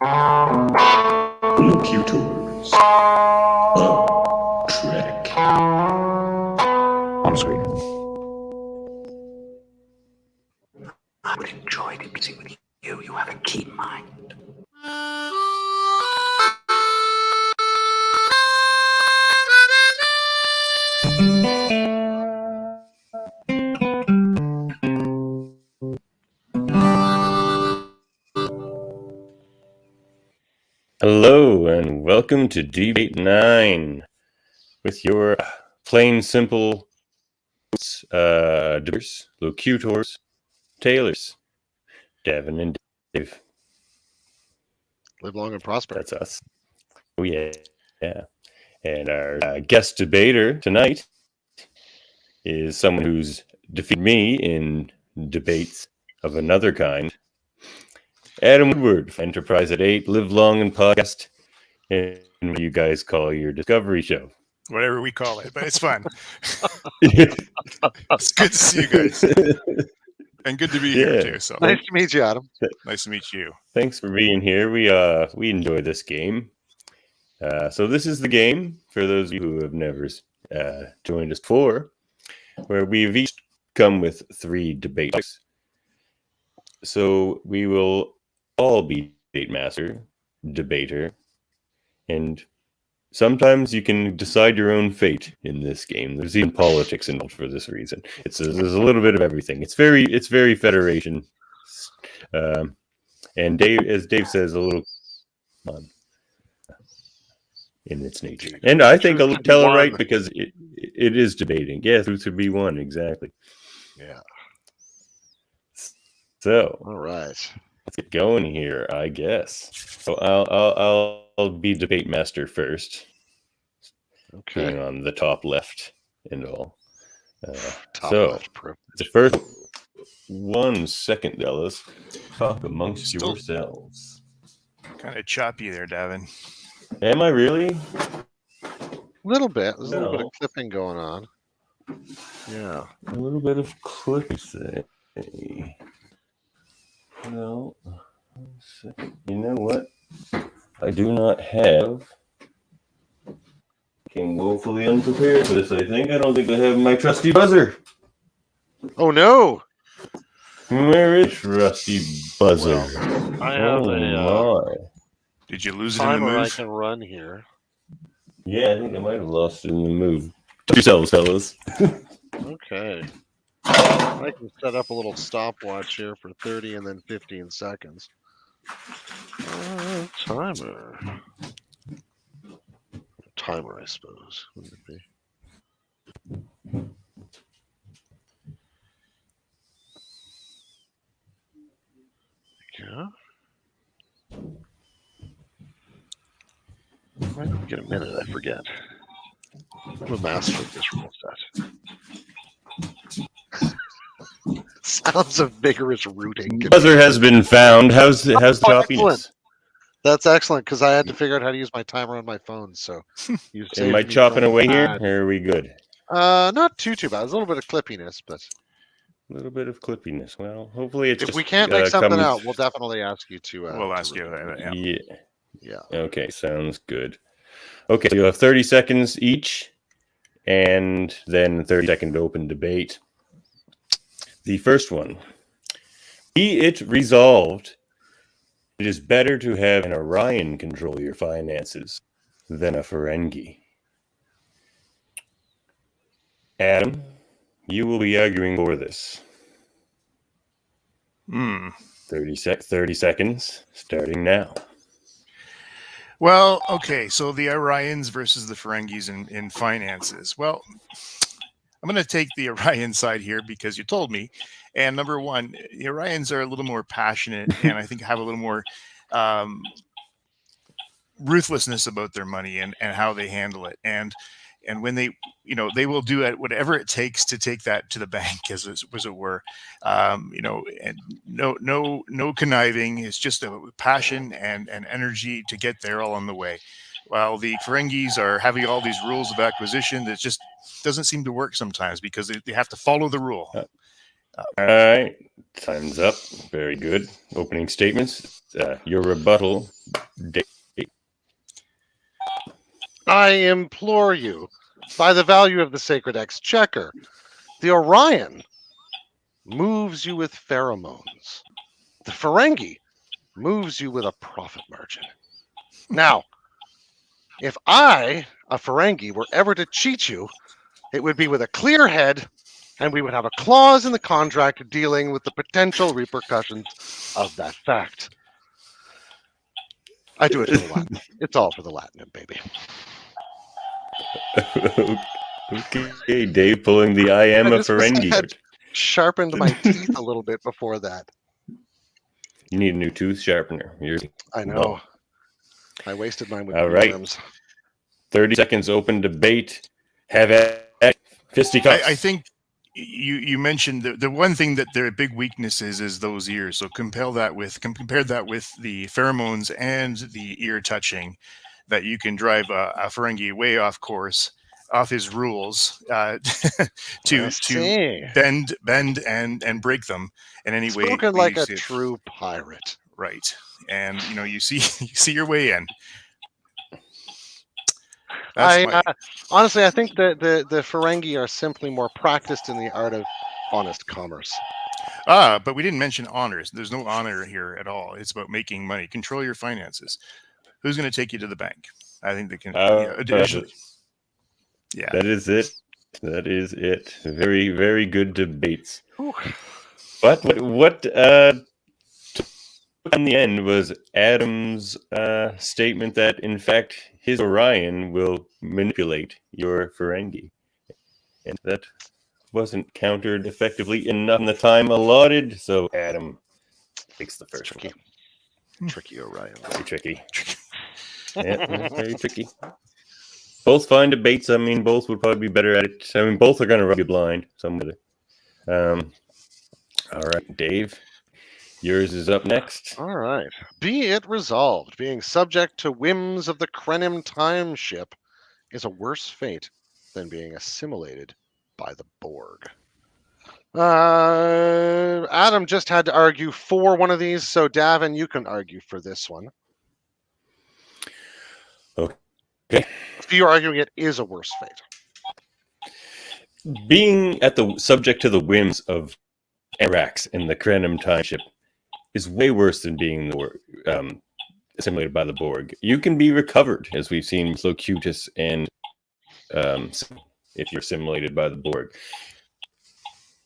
Locutors, a trek. On screen. I would enjoy debating with you. You have a keen mind. Hello and welcome to Debate 9 with your plain simple debaters, locutors, Tailors, Davan and Dave. Live long and prosper. That's us. Oh yeah. And our guest debater tonight is someone who's defeated me in debates of another kind. Adam Woodward, Enterprise at 8, Live Long and Podcast, and what you guys call your Discovery show. Whatever we call it, but it's fun. It's good to see you guys. And good to be here too. So Nice to meet you, Adam. nice to meet you. Thanks for being here. We enjoy this game. So this is the game for those of you who have never joined us before, where we've each come with 3 debaters. So we will all be debate master, debater, and sometimes you can decide your own fate in this game. There's even politics involved for this reason. There's a little bit of everything. It's very Federation, and Dave, as Dave says, a little fun in its nature. And I think I'll tell it right because it is debating. Yeah, truth to be won, exactly. Yeah. So All right. let's get going here, I guess. So I'll be debate master first. Okay. Being on the top left and all. Top So left privilege. the first 1 second, Dallas. Talk amongst Still- yourselves. Kind of choppy there, Davan. Am I really? Little bit. There's a little bit No. of clipping going on. Yeah. A little bit of clip, say. No. 1 second. You know what? I do not have. Came woefully unprepared for this, I think. I don't think I have my trusty buzzer. Oh no! Where is trusty buzzer? I have my. Did you lose it in the timer I move? can run here. Yeah, I think I might have lost it in the move. To yourselves, fellas. Okay. I can set up a little stopwatch here for 30 and then 15 seconds. Timer. Timer, I suppose. Wouldn't it be? Yeah. I don't get a minute, I forget. I'm a master of this rule set. Sounds of vigorous rooting. Buzzer has been found. How's the choppiness? Excellent. That's excellent because I had to figure out how to use my timer on my phone. So you Am I chopping away here? Or are we good? Not too bad. There's a little bit of clippiness, but A little bit of clippiness. Well, hopefully it's if just, we can't make something comes- out, we'll definitely ask you to. We'll to ask you. remove it. Yeah. Yeah. Yeah. Okay, sounds good. Okay, so you'll have 30 seconds each, and then 30-second open debate. The first one. Be it resolved, it is better to have an Orion control your finances than a Ferengi. Adam, you will be arguing for this. 30 seconds, starting now. Well, okay. So the Orions versus the Ferengis in finances. Well, I'm going to take the Orion side here because you told me. And number one, the Orions are a little more passionate and I think have a little more ruthlessness about their money and how they handle it. And when they, they will do it, whatever it takes to take that to the bank, as it were, and no conniving. It's just a passion and energy to get there all on the way. While the Ferengis are having all these rules of acquisition that just doesn't seem to work sometimes because they have to follow the rule. All right. Time's up. Very good. Opening statements. Your rebuttal, Dave. I implore you, by the value of the sacred exchequer, the Orion moves you with pheromones. The Ferengi moves you with a profit margin. Now, if I, a Ferengi, were ever to cheat you, it would be with a clear head, and we would have a clause in the contract dealing with the potential repercussions of that fact. I do it for the Latin. It's all for the Latin, baby. Okay, Dave pulling the I am a Ferengi out. Sharpened my teeth a little bit before that. You need a new tooth sharpener. I know. I wasted mine with all right. worms. 30 seconds open debate. Have at fisticuffs. I think you mentioned the one thing that their big weakness is those ears. So compare that with the pheromones and the ear touching, that you can drive a Ferengi way off course, off his rules, to bend and break them in any way. Spoken like a true pirate. Right. And you see your way in. Honestly, I think that the Ferengi are simply more practiced in the art of honest commerce. But we didn't mention honors. There's no honor here at all. It's about making money. Control your finances. Who's going to take you to the bank? I think they can. Yeah, that is it. That is it. Very, very good debates. Whew. But what in the end was Adam's statement that, in fact, his Orion will manipulate your Ferengi. And that wasn't countered effectively enough in the time allotted, so Adam takes the first one. Tricky Orion. Very tricky. Yeah, very tricky. Both fine debates. I mean, both would probably be better at it. I mean, both are going to rub you blind. Somebody. All right, Dave. Yours is up next. All right. Be it resolved, being subject to whims of the Krenim time ship is a worse fate than being assimilated by the Borg. Adam just had to argue for one of these, so Davan, you can argue for this one. Okay. So you're arguing it is a worse fate. Being subject to the whims of Arax and the Krenim time ship is way worse than being assimilated by the Borg. You can be recovered, as we've seen with Locutors and if you're assimilated by the Borg.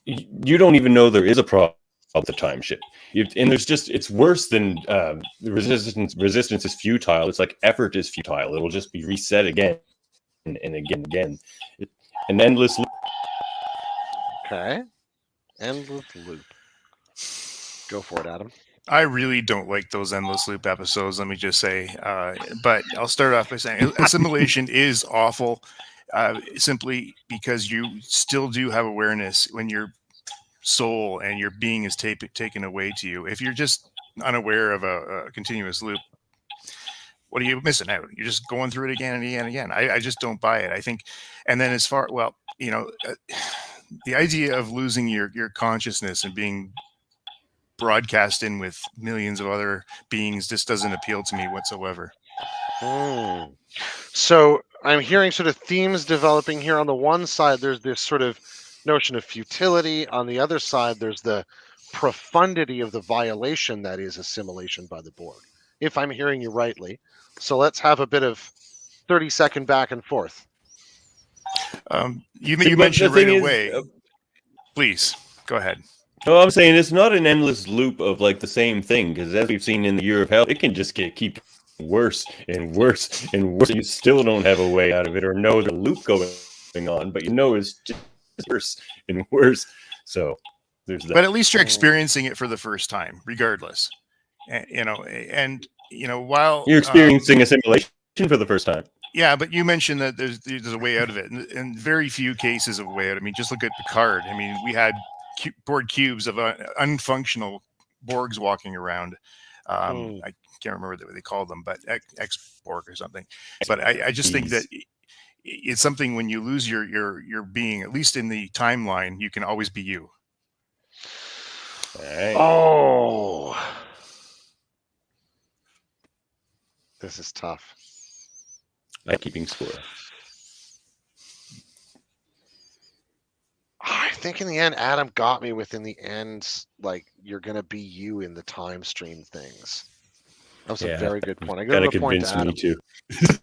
You don't even know there is a problem with the time ship. And it's worse than resistance. Resistance is futile. It's like effort is futile. It'll just be reset again and again and again. An endless loop. Okay. Endless loop. Go for it, Adam. I really don't like those endless loop episodes, let me just say. But I'll start off by saying assimilation is awful, simply because you still do have awareness when your soul and your being is taken away to you. If you're just unaware of a continuous loop, what are you missing out? You're just going through it again and again and again. I just don't buy it. I think, and then the idea of losing your consciousness and being broadcast in with millions of other beings just doesn't appeal to me whatsoever. So I'm hearing sort of themes developing here. On the one side, there's this sort of notion of futility. On the other side, there's the profundity of the violation that is assimilation by the Borg, if I'm hearing you rightly. So let's have a bit of 30-second back and forth. You mentioned it right away. Please, go ahead. No, I'm saying it's not an endless loop of like the same thing, because as we've seen in the Year of Hell, it can just keep worse and worse and worse. You still don't have a way out of it or know the loop going on, but it's just worse and worse. So there's that. But at least you're experiencing it for the first time, regardless. While you're experiencing assimilation for the first time. Yeah, but you mentioned that there's a way out of it, and very few cases of a way out. I mean, just look at Picard. I mean, we had Borg cubes of unfunctional Borgs walking around. I can't remember what they called them, but ex-Borg or something. But I just think that it's something when you lose your being, at least in the timeline, you can always be you. right. Oh, this is tough. I'm keeping score. I think in the end, Adam got me within the end. Like, you're gonna be you in the time stream things. That was a very good point. I Kind give of a point to convinced me Adam.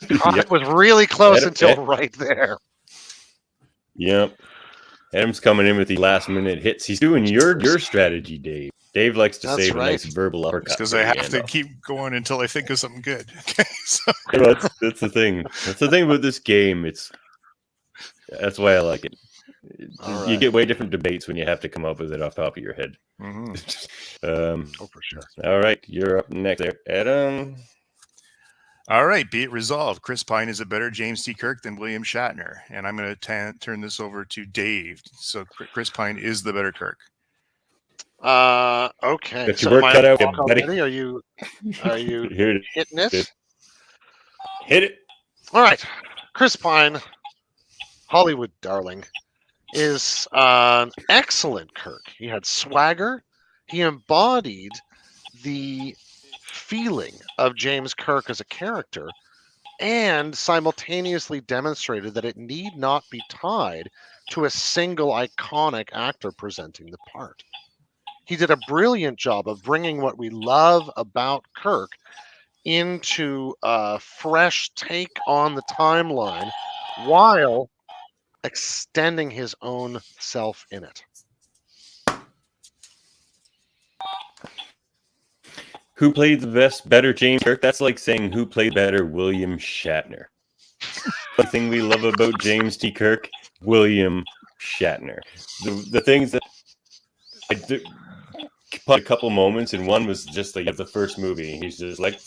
too. God, Yep. it was really close Adam- until right there. Yep. Adam's coming in with the last minute hits. He's doing your strategy, Dave. Dave likes to That's save a nice right. verbal It's uppercut. because for I the have to handoff. keep going until I think of something good. Okay, so Well, that's the thing. That's the thing about this game. That's why I like it. All You right. get way different debates when you have to come up with it off the top of your head. mhm. Oh, for sure. All right, you're up next there, Adam. All right, be it resolved. Chris Pine is a better James T. Kirk than William Shatner, and I'm going to turn this over to Dave. So Chris Pine is the better Kirk. Okay. Got So your work am I cut out, on buddy. already? Are you Here it hitting it? is. Hit it. All right. Chris Pine, Hollywood darling, is an excellent Kirk. He had swagger. He embodied the feeling of James Kirk as a character and simultaneously demonstrated that it need not be tied to a single iconic actor presenting the part. He did a brilliant job of bringing what we love about Kirk into a fresh take on the timeline while extending his own self in it. Who played the better James Kirk? That's like saying who played better William Shatner. The thing we love about James T. Kirk, William Shatner. The things that I did, a couple moments, and one was just like the first movie. He's just like,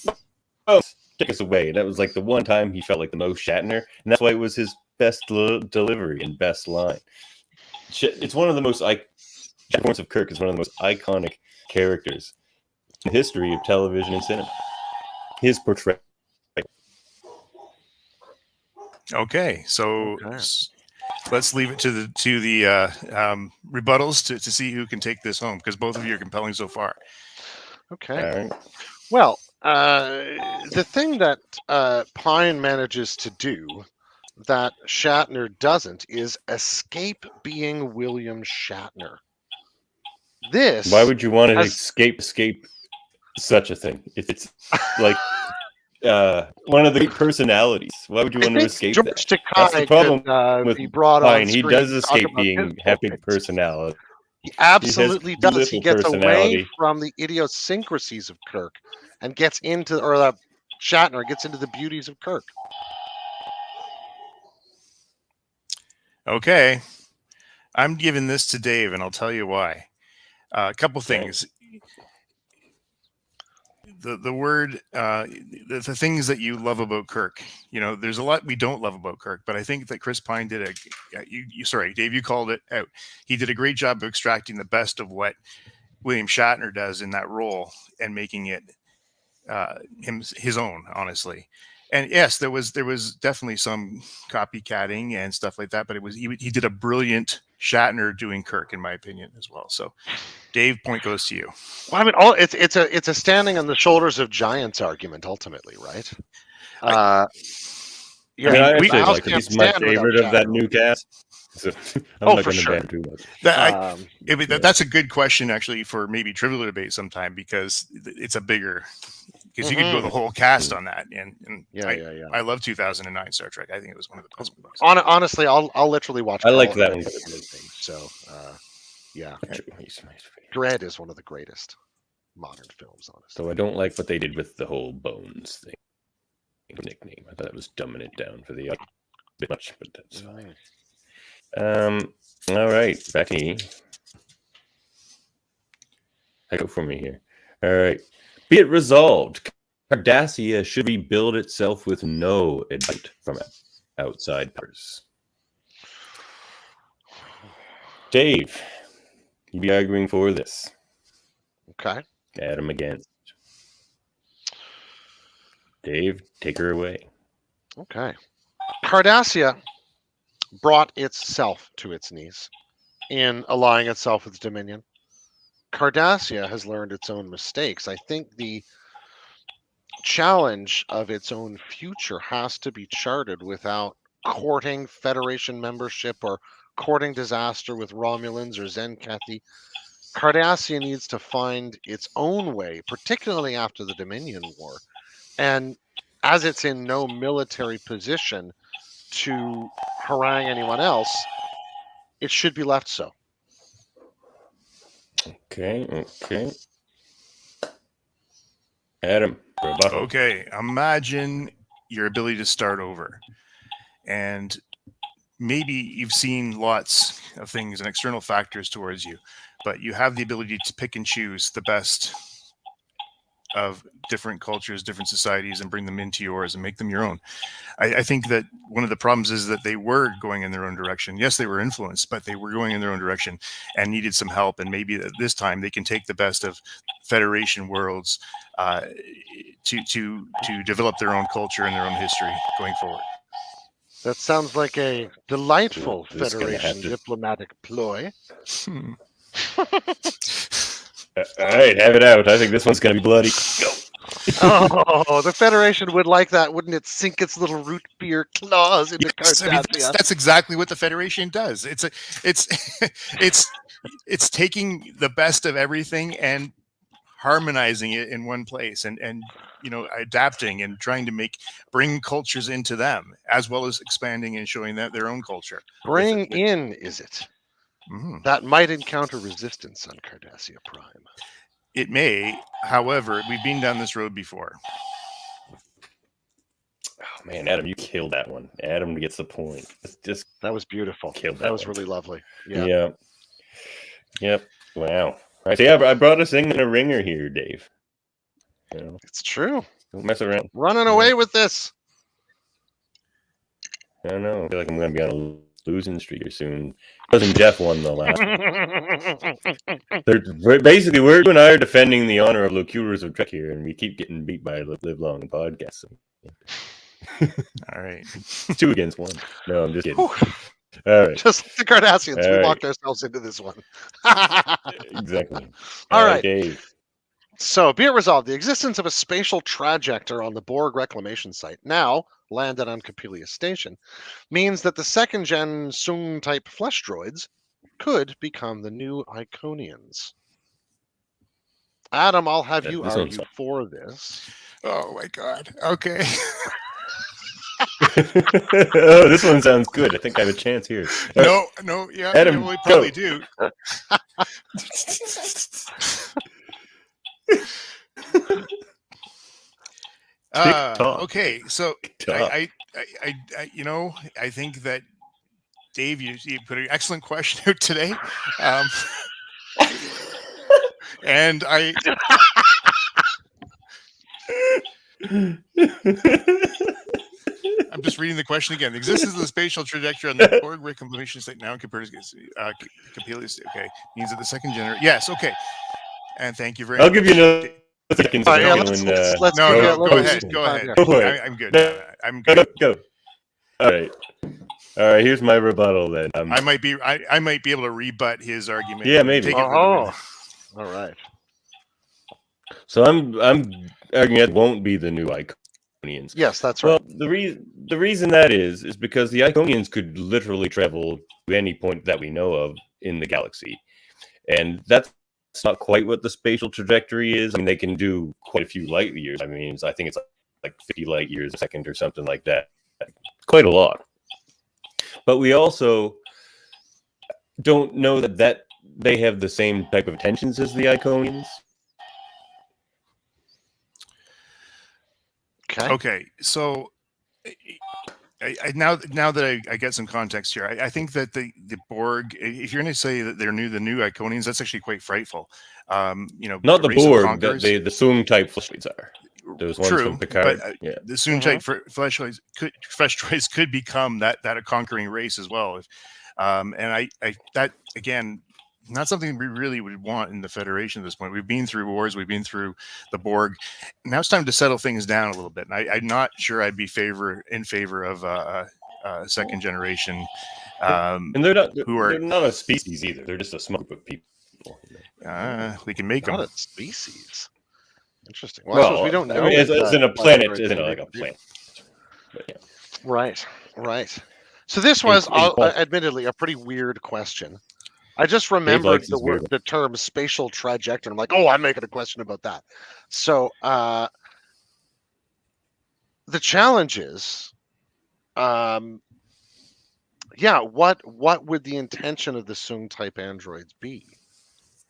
"Oh, take us away." And that was like the one time he felt like the most Shatner, and that's why it was his best delivery and best line. It's one of the most performance of Kirk is one of the most iconic characters in the history of television and cinema. His portrayal. Okay, so Okay. let's leave it to the rebuttals to see who can take this home, because both of you are compelling so far. Okay. All right. Well, the thing that Pine manages to do that Shatner doesn't is escape being William Shatner. This. Why would you want to as- escape such a thing? It's like one of the personalities. Why would you I want to think escape George that? Takei That's the problem could with be brought Pine. on He screen does to talk escape about his have big points. personality. He absolutely does. He little gets away personality. from the idiosyncrasies of Kirk and gets into, or that Shatner gets into the beauties of Kirk. Okay, I'm giving this to Dave, and I'll tell you why. A couple things. The word, the things that you love about Kirk. You know, there's a lot we don't love about Kirk, but I think that Chris Pine did sorry, Dave, you called it out. He did a great job of extracting the best of what William Shatner does in that role and making it his own, honestly. And yes, there was definitely some copycatting and stuff like that, but he did a brilliant Shatner doing Kirk, in my opinion, as well. So, Dave, point goes to you. Well, I mean, it's a standing on the shoulders of giants argument, ultimately, right? I mean, I the actually house like it. can't He's my stand without favorite of that Shatner. new cast. So I'm Oh, not for going to sure. ban too much. That's a good question, actually, for maybe trivial debate sometime, because it's a bigger. Because you could go the whole cast on that, and I love 2009 Star Trek. I think it was one of the best movies. Honestly, I'll literally watch. I like that Carl one. So, yeah, Dread is one of the greatest modern films, honestly. So I don't like what they did with the whole Bones thing. Nickname. I thought it was dumbing it down for the other bit much, but that's fine. All right, Becky. Go for me here. All right. Be it resolved. Cardassia should rebuild itself with no advice from outside powers. Dave, you be arguing for this. Okay. Adam against. Dave, take her away. Okay. Cardassia brought itself to its knees in allying itself with Dominion. Cardassia has learned its own mistakes. I think the challenge of its own future has to be charted without courting Federation membership or courting disaster with Romulans or Zenkethi. Cardassia needs to find its own way, particularly after the Dominion War. And as it's in no military position to harangue anyone else, it should be left so. Okay. Adam, rebuttal. Okay, imagine your ability to start over. And maybe you've seen lots of things and external factors towards you, but you have the ability to pick and choose the best of different cultures, different societies, and bring them into yours and make them your own. I think that one of the problems is that they were going in their own direction. Yes, they were influenced, but they were going in their own direction and needed some help. And maybe at this time they can take the best of Federation worlds to develop their own culture and their own history going forward. That sounds like a delightful This is gonna have Federation to- diplomatic ploy. All right, have it out. I think this one's going to be bloody. Go. Oh, the Federation would like that, wouldn't it? Sink its little root beer claws into Yes, I mean, Cardassia. that's exactly what the Federation does. It's taking the best of everything and harmonizing it in one place, and adapting and trying to bring cultures into them, as well as expanding and showing that their own culture. Bring in, is it? Mhm. That might encounter resistance on Cardassia Prime. It may, however, we've been down this road before. Oh, man, Adam, you killed that one. Adam gets the point. Just That was beautiful. Killed That that was one. really lovely. yeah. Yeah. Yep. Wow. I see. I brought us in a ringer here, Dave. It's true. Don't mess around. Running away with this. I don't know. I feel like I'm going to be on a losing streak here soon. Cousin Jeff won the last one. Basically, we're doing our defending the honor of Locutors of Trek here, and we keep getting beat by Live Long Podcast. So. All right. It's 2 against 1. No, I'm just kidding. Whew. All right. Just like the Cardassians, All we right. locked ourselves into this one. Exactly. All right. Dave. So, be it resolved, the existence of a spatial trajector on the Borg reclamation site, now landed on Capelia Station, means that the second-gen Sung-type flesh droids could become the new Iconians. Adam, I'll have you This argue one's- for this. Oh my God. Okay. Oh, this one sounds good. I think I have a chance here. No. Yeah. Adam, we probably go. do. Talk. Okay, so Talk. I think that Dave, you put an excellent question out today, and I'm just reading the question again. The existence of the spatial trajectory on the Borg reclamation site now compared to Capelia, okay, means that the second generation. Yes, okay, and thank you very much. I'll give you another second. All right, yeah, when, let's No, go, no, yeah, go let's- ahead. Go ahead. Go for it. I'm good. No. I'm Go, good. go. All right. Here's my rebuttal then. I might be able to rebut his argument. Yeah, maybe. Take it with Oh, all right. So I'm arguing it won't be the new Iconians. Yes, that's Well, right. the reason that is because the Iconians could literally travel to any point that we know of in the galaxy, and that's not quite what the spatial trajectory is. I mean, they can do quite a few light years. I mean, I think it's like 50 light years a second or something like that. Quite a lot. But we also don't know that they have the same type of tensions as the Iconians. Okay. Okay, so now that I get some context here, I think that the Borg, if you're going to say that they're the new Iconians, that's actually quite frightful. Not the race of Borg, conquerors. the Soong type fleshlights are. Those ones True, from Picard. but Yeah. the soon type flesh droids could become that a conquering race as well. And I that again, not something we really would want in the Federation at this point. We've been through wars, we've been through the Borg. Now it's time to settle things down a little bit. And I'm not sure I'd be in favor of second generation. And they're not who are- they're not a species either. They're just a small group of people. We can make Not them. a species. Interesting. Well, I suppose we don't know. I mean, as in a what planet, androids isn't it do. like a planet? But yeah. Right, right. So this Hey, was, hey, Paul. admittedly, a pretty weird question. I just remembered likes his weird the term spatial trajectory. I'm like, oh, I'm making a question about that. So the challenge is, what would the intention of the Sung type androids be?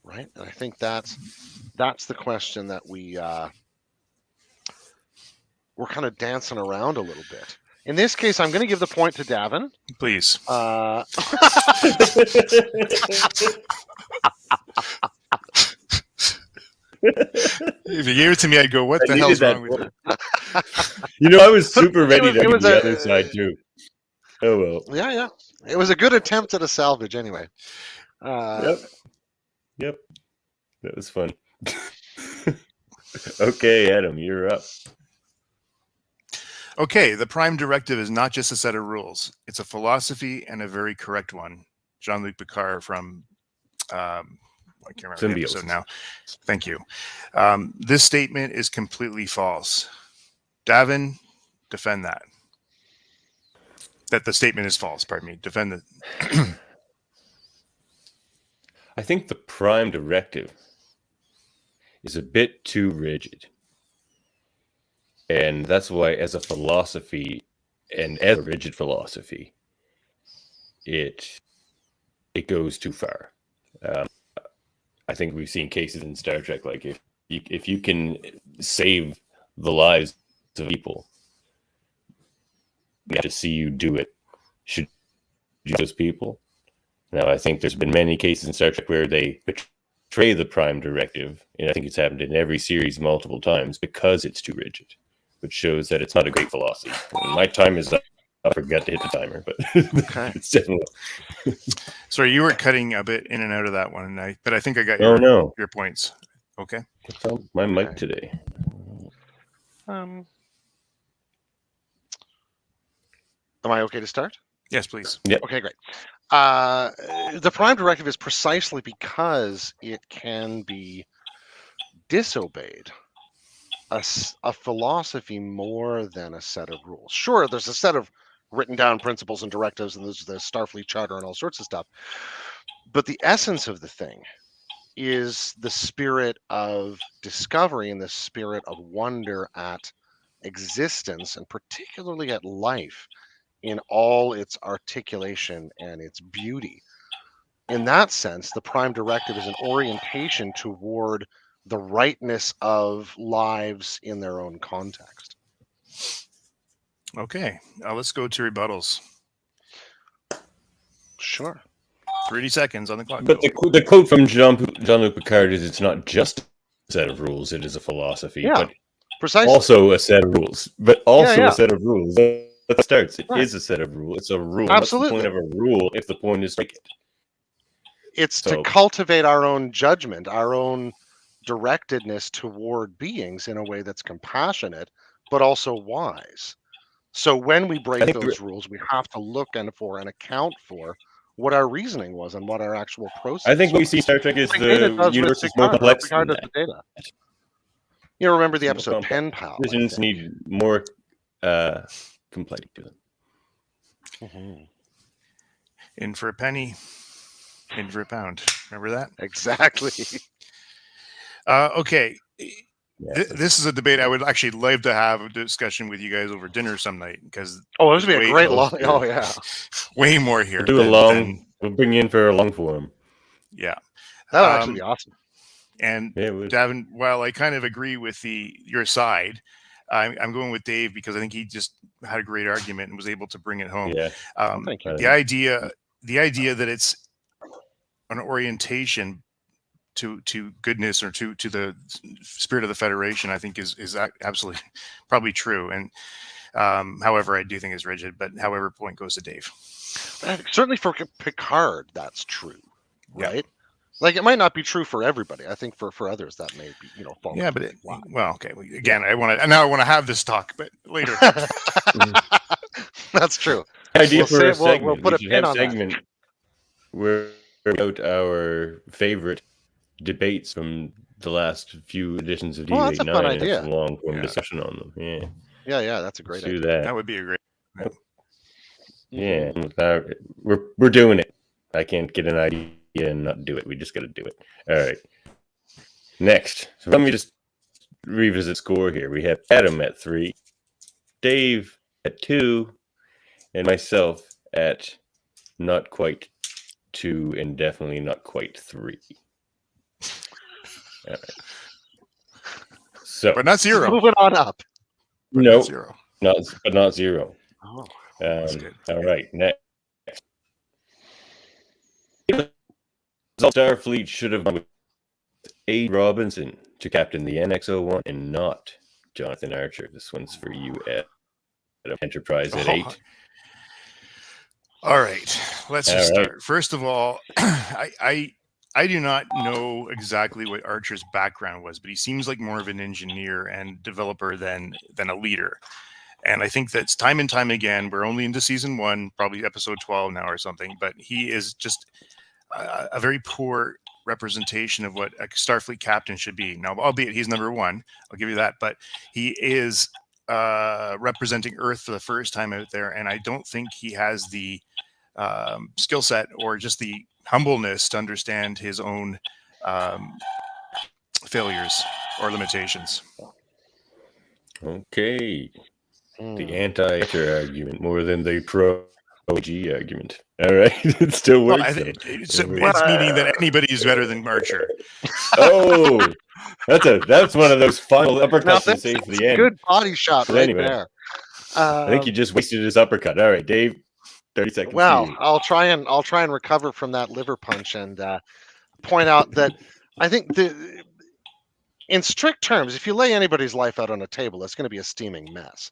Right, and I think that's the question that we're kind of dancing around a little bit. In this case, I'm going to give the point to Davan. Please. If you gave it to me, I'd go, what the hell's wrong with you? I was super ready It to give was the a- other side too. Oh well. Yeah. It was a good attempt at a salvage anyway. Yep. That was fun. Okay, Adam, you're up. Okay, the Prime Directive is not just a set of rules. It's a philosophy and a very correct one. Jean-Luc Picard from, I can't remember the Symbiosis. episode now. Thank you. This statement is completely false. Davan, defend that. That the statement is false, pardon me. Defend it. I think the Prime Directive is a bit too rigid. And that's why, as a philosophy, and as a rigid philosophy, it goes too far. I think we've seen cases in Star Trek, like if you can save the lives of people, we have to see you do it. Should you those people? Now, I think there's been many cases in Star Trek where they betray the Prime Directive, and I think it's happened in every series multiple times because it's too rigid, which shows that it's not a great philosophy. And my time is up. I forgot to hit the timer, but Okay. it's definitely. Sorry, you were cutting a bit in and out of that one, but I think I got Oh no, your points. Okay. what's on my mic Okay. today? Am I okay to start? Yes, please. Okay, great. The Prime Directive is precisely because it can be disobeyed a philosophy more than a set of rules. Sure, there's a set of written down principles and directives, and there's the Starfleet Charter and all sorts of stuff. But the essence of the thing is the spirit of discovery and the spirit of wonder at existence, and particularly at life in all its articulation and its beauty. In that sense, the Prime Directive is an orientation toward the rightness of lives in their own context. Okay. Let's go to rebuttals. Sure. 30 seconds on the clock. But the quote from Jean-Luc Picard is, "It's not just a set of rules; it is a philosophy." Yeah, But precisely. also a set of rules. But also Yeah. a set of rules. That starts. It is Right. a set of rules. It's a rule. Absolutely. What's the point of a rule if the point is to make it? It's to So- cultivate our own judgment, our own directedness toward beings in a way that's compassionate, but also wise. So when we break think those rules, we have to look and account for what our reasoning was and what our actual process. I think what we was. see Star Trek is Like Data the does with universe is Picard, more complex Picard than does that. with Data. You remember the It's more episode Pen Pal? I Decisions think. need more complexity to them. Mhm. In for a penny, in for a pound. Remember that? Exactly. Okay. Yeah. This is a debate I would actually love to have a discussion with you guys over dinner some night, because Oh, this would be a Wait, great oh, long. sure. Oh yeah, way more here. We'll do a than- long. than- We'll bring you in for a long form. yeah. that would actually be awesome. And Yeah, we'll- Davan, while I kind of agree with your side, I'm going with Dave because I think he just had a great argument and was able to bring it home. yeah. Thank you. The idea that it's an orientation to goodness or to the spirit of the Federation, I think is absolutely probably true. And however, I do think it's rigid, but however, point goes to Dave. Certainly for Picard, that's true, Yeah. right? Like it might not be true for everybody. I think for others that may be, fall Yeah, into but the line. well, okay. Again, I want to have this talk, but later. That's true. Idea We'll for say- a we'll segment. put a we should pin have on that. segment where we about our favorite debates from the last few editions of Well, that's a D89 fun and have idea. some long-form Yeah. discussion on them. Yeah, Yeah, that's a great let's do idea. that. That would be a great. Yeah, we're doing it. I can't get an idea and not do it. We just got to do it. All right. Next, so let me just revisit score here. We have Adam at 3, Dave at 2, and myself at not quite 2 and definitely not quite 3. All right. So, But not 0. Moving on up. But no, not 0. not 0. Oh, That's good. All right, next. Starfleet should have gone with A. Robinson to captain the NX-01 and not Jonathan Archer. This one's for you at Enterprise at 8. All right, let's All just right. start. First of all, I do not know exactly what Archer's background was, but he seems like more of an engineer and developer than a leader. And I think that's time and time again. We're only into season 1, probably episode 12 now or something, but he is just a very poor representation of what a Starfleet captain should be. Now, albeit he's number 1, I'll give you that, but he is representing Earth for the first time out there, and I don't think he has the skill set or just the humbleness to understand his own failures or limitations. Okay. The anti-Archer argument more than the pro-G argument. All right. It still works. It's meaning that anybody is better than Archer. Oh, that's one of those final now uppercuts to that's save for a the end. good body shot But right anyway, there. I think you just wasted his uppercut. All right, Dave. 30 seconds. Well, to you. I'll try and recover from that liver punch and point out that I think in strict terms, if you lay anybody's life out on a table, it's going to be a steaming mess.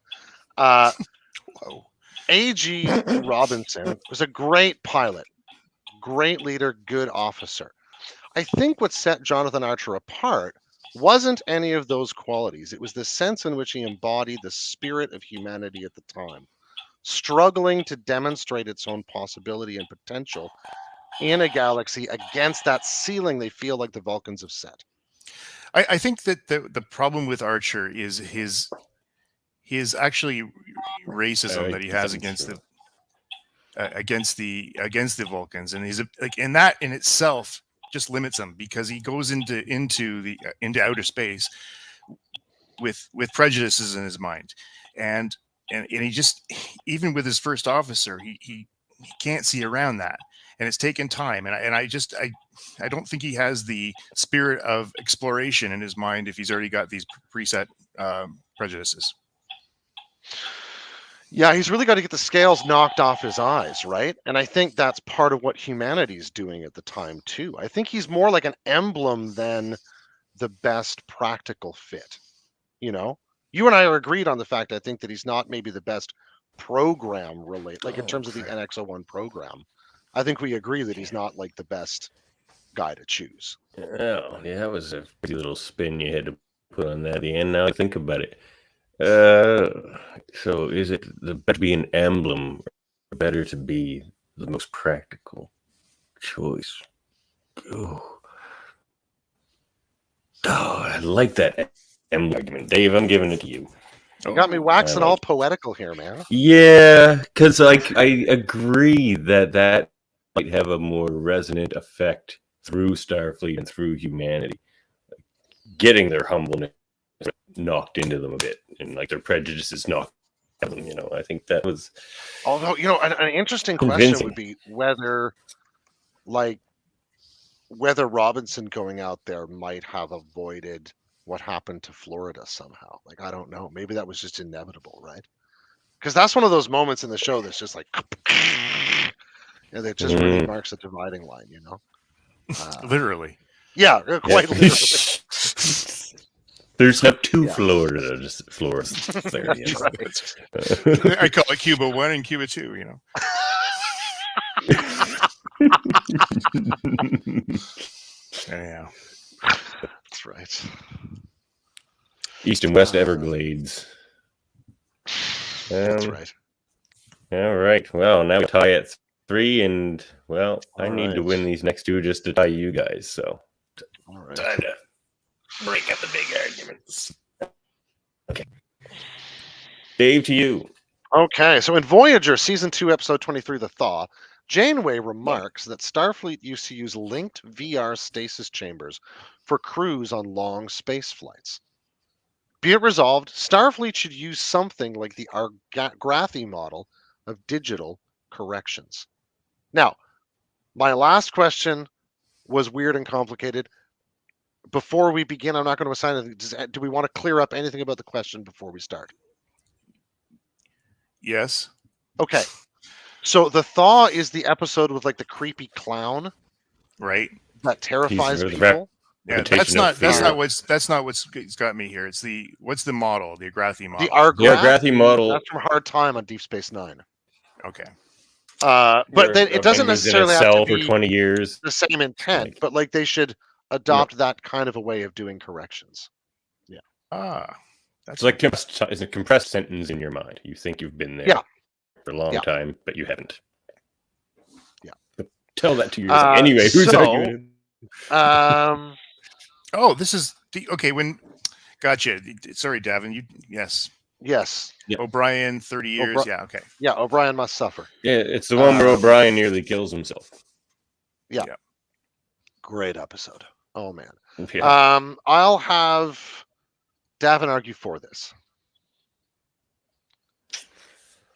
Whoa. A.G. Robinson was a great pilot, great leader, good officer. I think what set Jonathan Archer apart wasn't any of those qualities. It was the sense in which he embodied the spirit of humanity at the time, struggling to demonstrate its own possibility and potential in a galaxy against that ceiling they feel like the Vulcans have set. I think that the problem with Archer is his actually racism that he has against the Vulcans, and he's and that in itself just limits him because he goes into outer space with prejudices in his mind, and he just, even with his first officer, he can't see around that, and it's taken time, and I don't think he has the spirit of exploration in his mind if he's already got these preset prejudices. Yeah, he's really got to get the scales knocked off his eyes, right? And I think that's part of what humanity's doing at the time too. I think he's more like an emblem than the best practical fit. You know, you and I are agreed on the fact, I think, that he's not maybe the best program related, like in terms of the NX-01 program. I think we agree that he's not like the best guy to choose. Oh, yeah, that was a pretty little spin you had to put on that at the end. Now I think about it. So is it the better to be an emblem or better to be the most practical choice? Oh, I like that emblem argument. Dave, I'm giving it to you. You got me waxing all poetical here, man. Yeah, because I agree that might have a more resonant effect through Starfleet and through humanity, getting their humbleness knocked into them a bit and like their prejudices knocked out them. I think that was. Although, an interesting convincing. question would be whether Robinson going out there might have avoided what happened to Florida somehow. Like, I don't know. Maybe that was just inevitable, right? Because that's one of those moments in the show that's just like, that just really marks a dividing line, Literally. Yeah, quite literally. There's not two Floras there. Right. I call it Cuba 1 and Cuba 2, Yeah. That's right. East and West Everglades. That's right. All right. Well, now we tie at 3, and I need to win these next 2 just to tie you guys. So All right. Time to break up the big arguments. Okay. Dave, to you. Okay, so in Voyager, Season 2, Episode 23, The Thaw, Janeway remarks that Starfleet used to use linked VR stasis chambers for crews on long space flights. Be it resolved, Starfleet should use something like the Argrathi model of digital corrections. Now, my last question was weird and complicated. Before we begin, I'm not going to assign anything. Do we want to clear up anything about the question before we start? Yes. Okay. So the Thaw is the episode with like the creepy clown Right. that terrifies He's the people. Yeah, Reputation that's of not what's got me here. It's what's the model, the Argrathi model. The Argrathi model. That's from Hard Time on Deep Space Nine. Okay. But then it doesn't was necessarily in a have cell to be for 20 years. the same intent, Like- but like they should adopt that kind of a way of doing corrections. It's like it's a compressed sentence in your mind. You think you've been there Yeah. for a long Yeah. time, but you haven't. Yeah. But tell that to yourself. Anyway, who's so- arguing? Oh, this is okay. Gotcha. Sorry, Davan. Yes. Yes. Yeah. O'Brien, 30 years. Yeah. Okay. Yeah, O'Brien must suffer. Yeah, it's the one where O'Brien nearly kills himself. Great episode. Oh man. Yeah. I'll have Davan argue for this.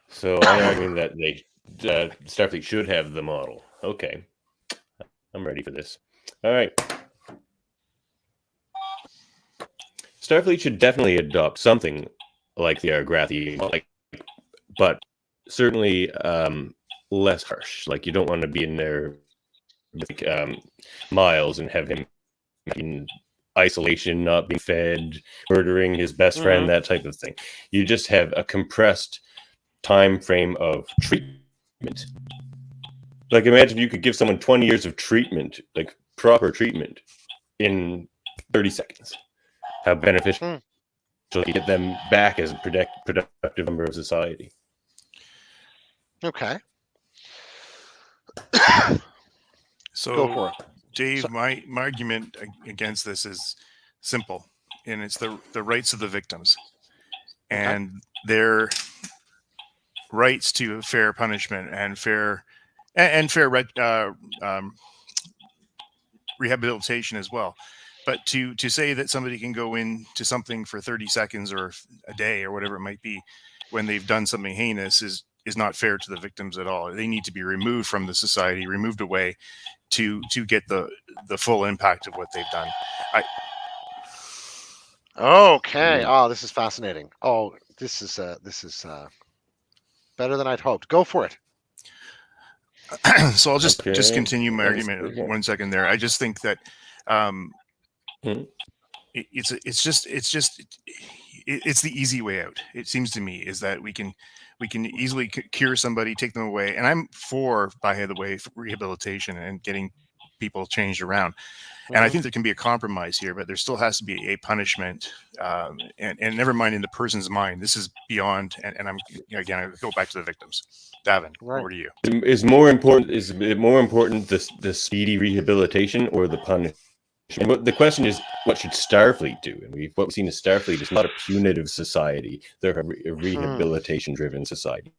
So I'm arguing that Starfleet should have the model. Okay. I'm ready for this. All right. Starfleet should definitely adopt something like the Argrathi, but certainly less harsh. Like, you don't want to be in there like, Miles and have him in isolation, not being fed, murdering his best friend, that type of thing. You just have a compressed time frame of treatment. Like, imagine you could give someone 20 years of treatment, like proper treatment, in 30 seconds. How beneficial to get them back as a productive member of society. Okay. So, Go for it. Dave, my argument against this is simple, and it's the rights of the victims and their rights to fair punishment and fair rehabilitation as well. But to say that somebody can go into something for 30 seconds or a day or whatever it might be when they've done something heinous is not fair to the victims at all. They need to be removed from the society, removed away to get the full impact of what they've done. Okay. Oh, this is fascinating. Oh, this is better than I'd hoped. Go for it. So I'll just Okay. continue my Thanks. argument Okay. 1 second there. I just think that it's the easy way out. It seems to me is that we can easily cure somebody, take them away, and I'm for, by the way, rehabilitation and getting people changed around. And I think there can be a compromise here, but there still has to be a punishment, and never mind in the person's mind. This is beyond, and I'm again I go back to the victims. Davan, over to you. Is it more important the speedy rehabilitation or the punishment? And the question is, what should Starfleet do? And what we've seen is Starfleet is not a punitive society; they're a rehabilitation-driven society.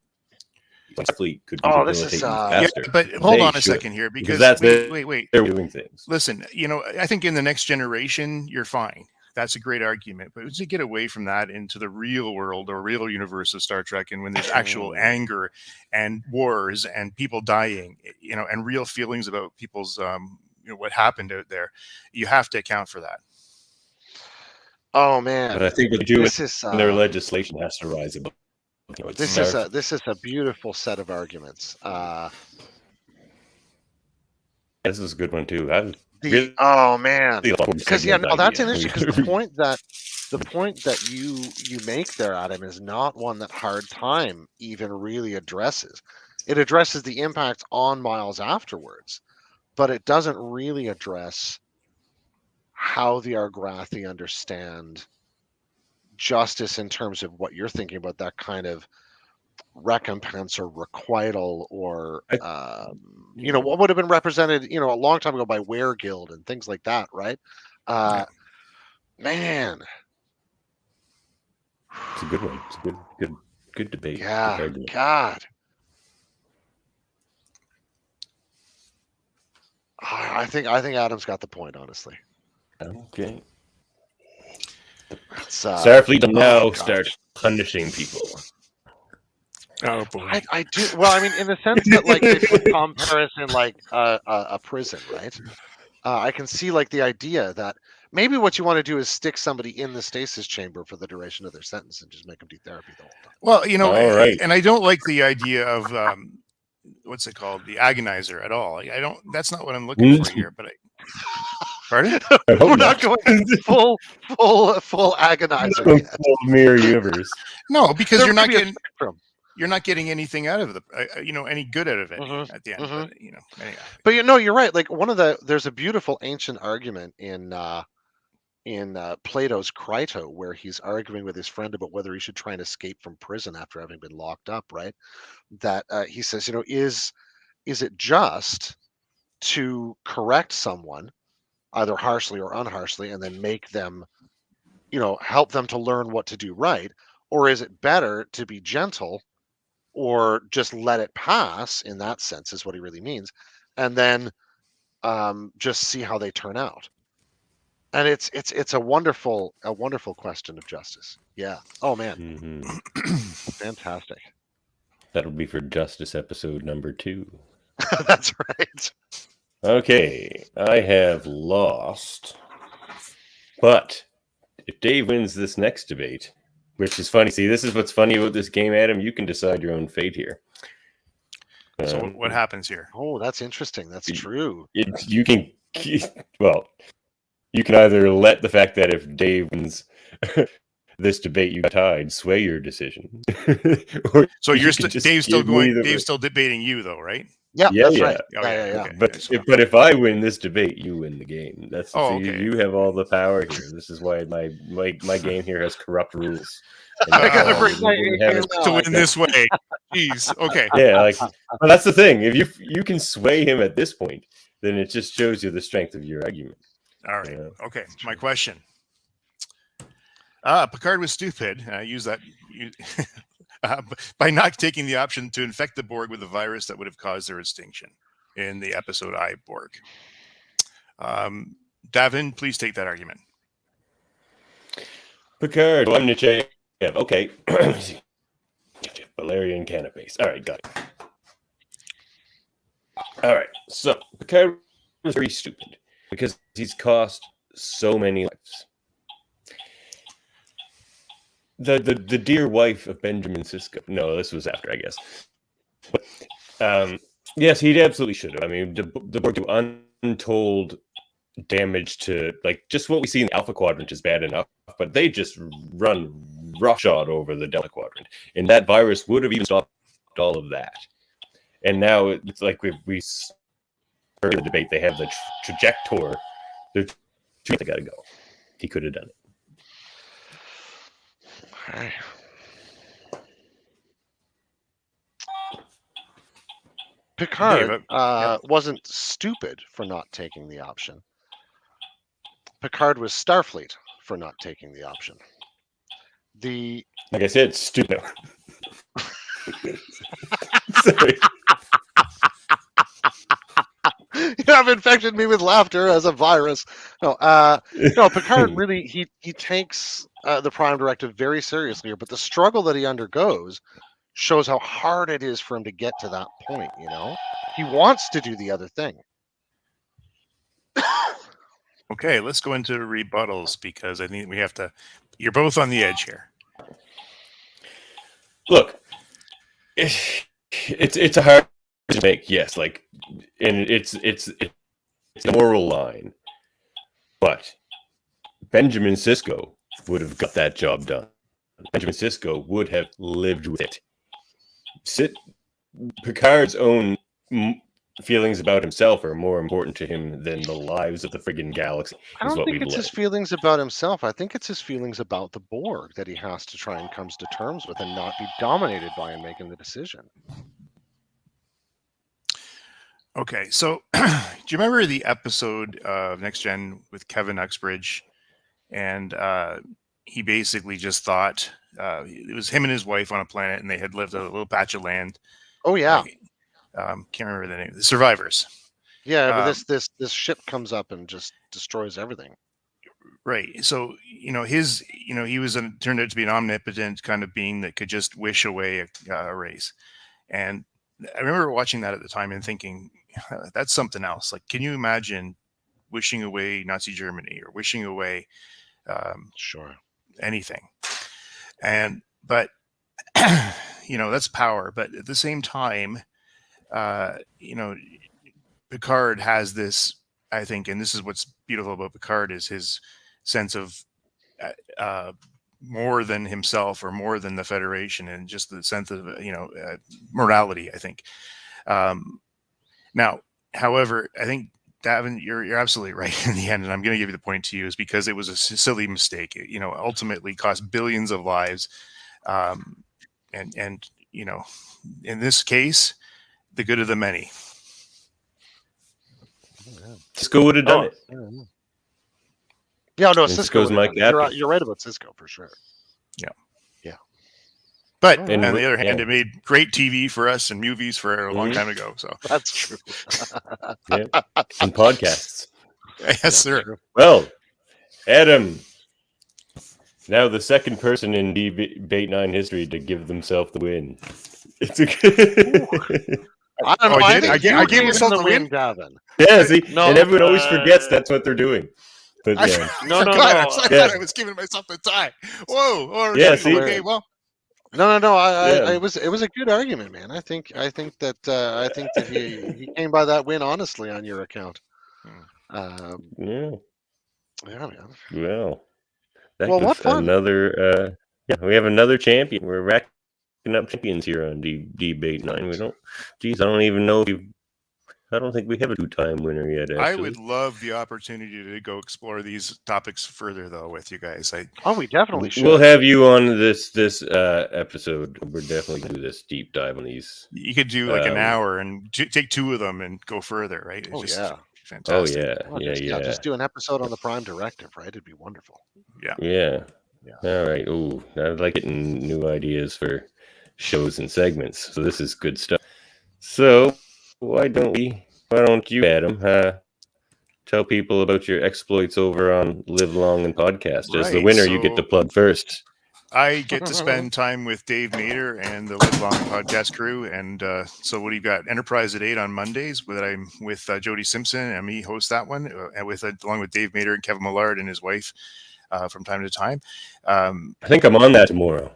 Starfleet could rehabilitate you faster. Yeah, but hold on a second here, because that's wait. They're doing things. Listen, I think in the next generation, you're fine. That's a great argument. But to get away from that into the real world or real universe of Star Trek, and when there's actual anger and wars and people dying, and real feelings about people's, what happened out there, you have to account for that. Oh man! But I think what they do This is their legislation has to rise above. This is a beautiful set of arguments. This is a good one too. Oh man, because no, that's an issue. Because the point that you make there, Adam, is not one that Hard Time even really addresses. It addresses the impact on Miles afterwards, but it doesn't really address how the Argrathi understand justice in terms of what you're thinking about, that kind of recompense or requital or what would have been represented a long time ago by Were Guild and things like that, right? Man, It's a good one. It's a good debate. yeah, Good argument. God. I think Adam's got the point, honestly. Okay. Starfleet Starfleet now start punishing people. Oh boy. I do. Well, I mean, in the sense that like they put Tom Paris in like a prison, right? I can see like the idea that maybe what you want to do is stick somebody in the stasis chamber for the duration of their sentence and just make them do therapy the whole time. Well, All right. and I don't like the idea of what's it called, the agonizer at all. I don't. That's not what I'm looking for here. But pardon? We're not going full agonizer yet. Full mirror universe. No, because There you're could not be a getting. spectrum. You're not getting anything out of any good out of it Mhm, at the end. mhm. But, anyway. But you're right. Like there's a beautiful ancient argument in Plato's Crito where he's arguing with his friend about whether he should try and escape from prison after having been locked up. Right? That he says, is it just to correct someone either harshly or unharshly and then make them, help them to learn what to do right, or is it better to be gentle? Or just let it pass in that sense is what he really means, and then just see how they turn out. And it's a wonderful question of justice. Yeah. Oh man, fantastic. That'll be for Justice episode number 2. That's right. Okay, I have lost, but if Dave wins this next debate, which is funny. See, this is what's funny about this game, Adam. You can decide your own fate here. So what happens here? Oh, that's interesting. That's true. You can either let the fact that if Dave wins this debate you got tied sway your decision. Or So Dave's still debating you though, right? Yeah, that's yeah. right. Oh, Yeah. okay. But if I win this debate, you win the game. Okay. You have all the power here. This is why my game here has corrupt rules. I gotta bring my to win this way. Jeez. Okay. Yeah, but that's the thing. If you can sway him at this point, then it just shows you the strength of your argument. All right. Yeah. Okay. My question. Picard was stupid. I use that by not taking the option to infect the Borg with a virus that would have caused their extinction in the episode I, Borg. Davan, please take that argument. Picard, I'm going to check. Okay. Valerian canapes. All right, got it. All right. So Picard was very stupid because he's cost so many lives. The dear wife of Benjamin Sisko. No, this was after, I guess. But, yes, he absolutely should have. I mean, the Borg do untold damage to, just what we see in the Alpha Quadrant is bad enough, but they just run roughshod over the Delta Quadrant. And that virus would have even stopped all of that. And now it's like we heard the debate. They have the trajector. They got to go. He could have done it. Okay. Picard wasn't stupid for not taking the option. Picard was Starfleet for not taking the option. Like I said, stupid. Sorry. You have infected me with laughter as a virus. No, Picard really he takes the Prime Directive very seriously here, but the struggle that he undergoes shows how hard it is for him to get to that point. He wants to do the other thing. Okay, let's go into rebuttals because I think we have to. You're both on the edge here. Look, it's a hard to make, yes, and it's a moral line, but Benjamin Sisko would have got that job done. Benjamin Sisko would have lived with it. Picard's own feelings about himself are more important to him than the lives of the friggin' galaxy. I Is don't what think we've it's his learned. feelings about himself. I think it's his feelings about the Borg that he has to try and comes to terms with and not be dominated by in making the decision. Okay, so do you remember the episode of Next Gen with Kevin Uxbridge? And he basically just thought it was him and his wife on a planet, and they had lived a little patch of land. Oh yeah, Can't remember the name. The Survivors. yeah. But Um, this ship comes up and just destroys everything. Right. So, he was turned out to be an omnipotent kind of being that could just wish away a race. And I remember watching that at the time and thinking, that's something else. Like, can you imagine wishing away Nazi Germany or wishing away Sure. anything? But that's power. But at the same time, Picard has this, I think, and this is what's beautiful about Picard, is his sense of more than himself or more than the Federation, and just the sense of morality, I think. Now, however, I think, Davan, you're absolutely right in the end, and I'm going to give you the point to you, is because it was a silly mistake. It, ultimately cost billions of lives, and in this case, the good of the many. Cisco would have done it. Yeah, no, And Cisco. Cisco's my captain. You're right about Cisco for sure. But And on the other hand, yeah. it made great TV for us and movies for a long time ago. So That's true. Yeah. And podcasts. yes, sir. Well, Adam, now the second person in Debate 9 history to give themselves the win. It's a I don't know. I did? think I gave you gave myself him the win? Davin. yeah, see, No, and everyone always forgets that's what they're doing. But I yeah, No, no, forgot. no. I thought I was giving myself a tie. Whoa. Or, Yeah, see? okay, well. No. Yeah. It was a good argument, man. I think that he came by that win honestly on your account. yeah. Yeah, man. Well, that Well, was what fun. another. We have another champion. We're racking up champions here on Debate 9. We don't. Geez, I don't even know if I don't think we have a two-time winner yet. Actually. I would love the opportunity to go explore these topics further, though, with you guys. We definitely should. We'll have you on this episode. We're definitely gonna do this deep dive on these. You could do like an hour and take two of them and go further, right? It's yeah. Fantastic. Just do an episode on the Prime Directive, right? It'd be wonderful. Yeah. All right. Ooh, I like getting new ideas for shows and segments. So this is good stuff. So why don't you, Adam, tell people about your exploits over on Live Long and Podcast? As the Right, winner, you get to plug first. I get to spend time with Dave Mader and the Live Long podcast crew. And so what do you got? Enterprise at 8 on Mondays, where I'm with Jody Simpson, and me host that one, along with Dave Mader and Kevin Millard and his wife from time to time. I think I'm on that tomorrow.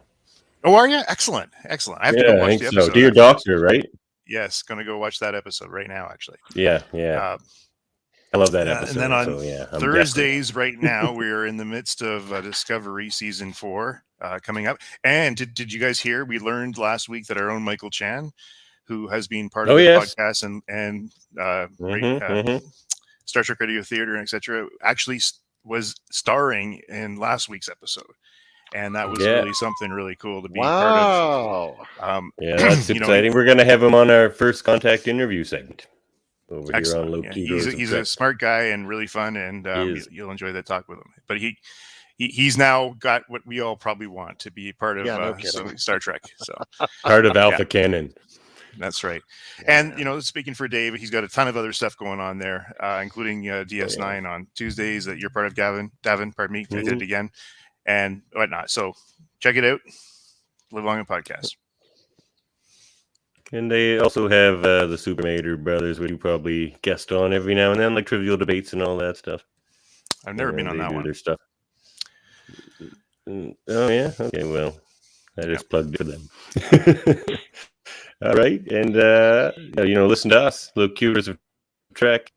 Oh, are you? Excellent. I have to go watch the episode. Dear Doctor, right? Yes, going to go watch that episode right now, actually. Yeah. I love that episode. And then on I'm Thursdays right now, we are in the midst of Discovery Season 4 coming up. And did you guys hear? We learned last week that our own Michael Chan, who has been part of the podcast and Star Trek Radio Theater, and etc., actually was starring in last week's episode. And that was really something really cool to be part of. That's exciting. We're going to have him on our first contact interview segment over here on Locutors. He's a smart guy and really fun, and you'll enjoy that talk with him. But he's now got what we all probably want to be part of Star Trek. So part of Alpha Canon. That's right. And, speaking for Dave, he's got a ton of other stuff going on there, including DS9 on Tuesdays that you're part of, Davan, pardon me. I did it again. And whatnot. So check it out. Live Long and Podcast. And they also have the Super Mater brothers, which you probably guest on every now and then, like Trivial Debates and all that stuff. I've never been on that one. Their stuff. Oh, yeah? Okay, well, I just plugged it for them. All right. And, listen to us, Locutors of Trek,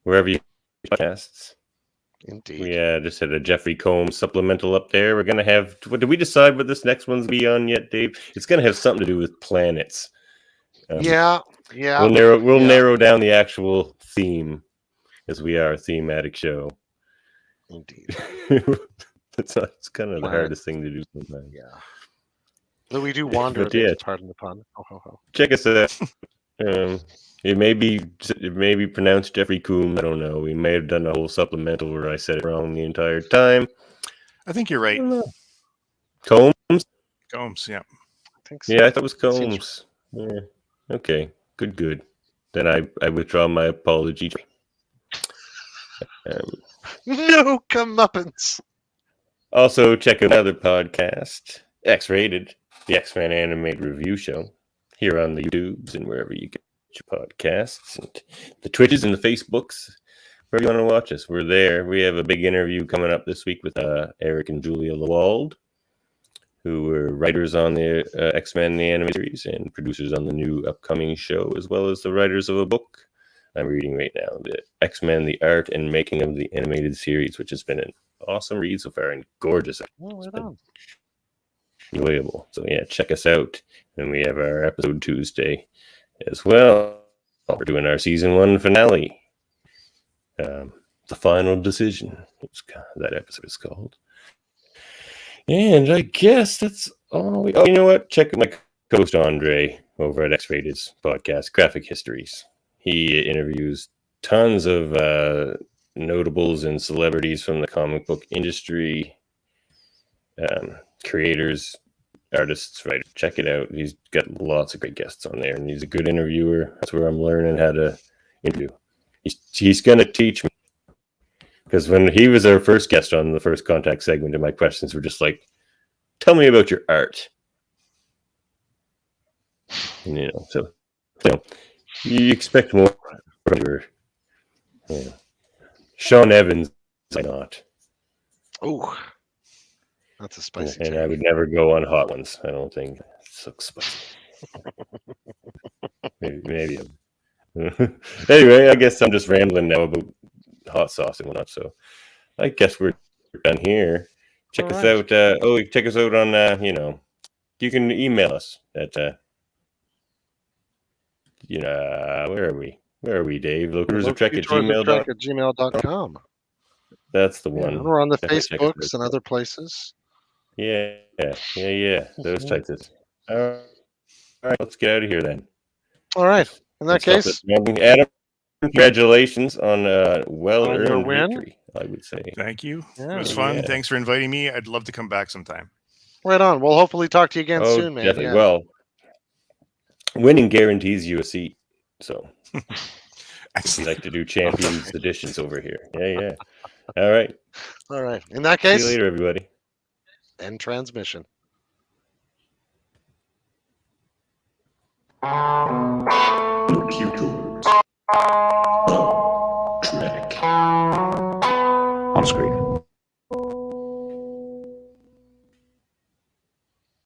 wherever you podcasts. Indeed. We just had a Jeffrey Combs supplemental up there. We're going to have... Did we decide what this next one's going to be on yet, Dave? It's going to have something to do with planets. Yeah. We'll yeah. narrow down the actual theme, as we are a thematic show. Indeed. It's kind of the All right. hardest thing to do sometimes. Yeah. Though we do wander But a bit, yeah. pardon the pun. Ho, ho, ho. Check us out. It may be pronounced Jeffrey Coombs. I don't know. We may have done a whole supplemental where I said it wrong the entire time. I think you're I right. don't know. Combs? Combs, yeah. I think so. Yeah, I thought it was Seems- Combs. Yeah. Okay. Good. Then I withdraw my apology. No comeuppance. Also, check out another podcast, X-Rated, the X-Men Animated Review Show, here on the YouTubes and wherever you get your podcasts, and the Twitches and the Facebooks, wherever you want to watch us. We're there. We have a big interview coming up this week with Eric and Julia Lewald, who were writers on the X-Men the Animated Series and producers on the new upcoming show, as well as the writers of a book I'm reading right now, the X-Men, the Art and Making of the Animated Series, which has been an awesome read so far and gorgeous. Oh, It's right been on. enjoyable. So yeah, check us out. And we have our episode Tuesday as well. We're doing our season 1 finale. The Final Decision. That episode is called. And I guess that's all. Oh, you know what? Check out my co-host Andre over at X-Rated's podcast, Graphic Histories. He interviews tons of notables and celebrities from the comic book industry, creators, artists, right? Check it out. He's got lots of great guests on there, and he's a good interviewer. That's where I'm learning how to interview. He's going to teach me, because when he was our first guest on the First Contact segment, and my questions were just like, tell me about your art. And, so you expect more from your Sean Evans. Why not? Oh, that's a spicy. And take. I would never go on Hot Ones. I don't think it's so spicy. maybe. Anyway, I guess I'm just rambling now about hot sauce and whatnot. So I guess we're done here. Check All us right. out. Check us out on you can email us at where are we? Where are we, Dave? Locutors@gmail.com. Locutors@gmail.com. That's the Yeah, one. and we're on the Definitely check us Facebooks out. and other places. Yeah. Those types of. All right, let's get out of here then. All right. In that Let's stop case, this rambling. Adam, congratulations on On your well-earned win. victory, I would say. Thank you. Yeah. It was fun. Yeah. Thanks for inviting me. I'd love to come back sometime. right on. We'll hopefully talk to you again soon, man. Definitely. Yeah. Well, winning guarantees you a seat. So we Excellent. like to do Champions editions over here. Yeah. All right. All right. In that See you case, later, everybody. end transmission. Locutors. A Trek. On screen.